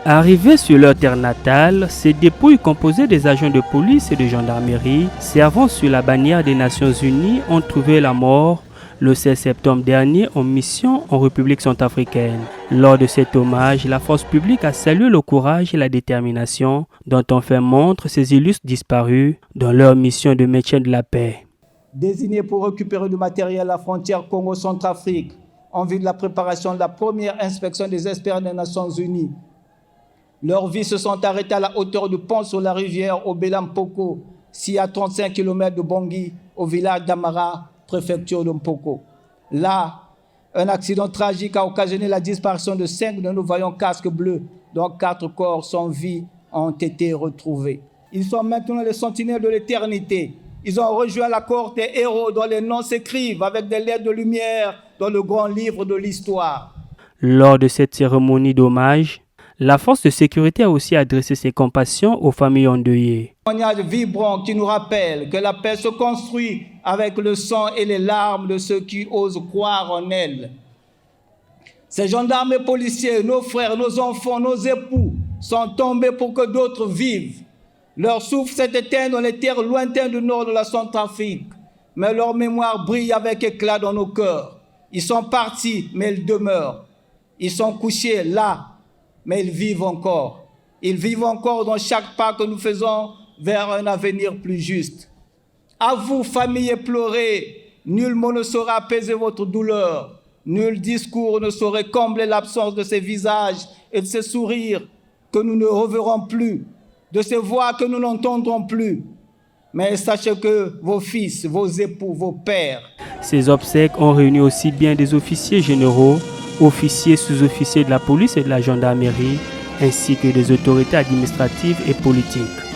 Arrivés sur leur terre natale, ces dépouilles composées des agents de police et de gendarmerie servant sous la bannière des Nations Unies ont trouvé la mort le 16 septembre dernier en mission en République centrafricaine. Lors de cet hommage, la force publique a salué le courage et la détermination dont ont fait montre ces illustres disparus dans leur mission de maintien de la paix. Désignés pour récupérer du matériel à la frontière Congo-Centrafrique en vue de la préparation de la première inspection des experts des Nations Unies, leurs vies se sont arrêtées à la hauteur du pont sur la rivière au Mpoko, si à 35 km de Bangui, au village d'Amara, préfecture de Mpoko. Là, un accident tragique a occasionné la disparition de 5 de nos vaillants casques bleus, dont 4 corps sans vie ont été retrouvés. Ils sont maintenant les sentinelles de l'éternité. Ils ont rejoint la cohorte des héros dont les noms s'écrivent avec des lettres de lumière dans le grand livre de l'histoire. Lors de cette cérémonie d'hommage, la force de sécurité a aussi adressé ses compassions aux familles endeuillées. Un témoignage vibrant qui nous rappelle que la paix se construit avec le sang et les larmes de ceux qui osent croire en elle. Ces gendarmes et policiers, nos frères, nos enfants, nos époux sont tombés pour que d'autres vivent. Leur souffle s'est éteint dans les terres lointaines du nord de la Centrafrique, mais leur mémoire brille avec éclat dans nos cœurs. Ils sont partis, mais ils demeurent. Ils sont couchés là, mais ils vivent encore. Ils vivent encore dans chaque pas que nous faisons vers un avenir plus juste. À vous, familles éplorées, nul mot ne saura apaiser votre douleur. Nul discours ne saurait combler l'absence de ces visages et de ces sourires que nous ne reverrons plus, de ces voix que nous n'entendrons plus. Mais sachez que vos fils, vos époux, vos pères. Ces obsèques ont réuni aussi bien des officiers généraux, officiers, sous-officiers de la police et de la gendarmerie, ainsi que des autorités administratives et politiques.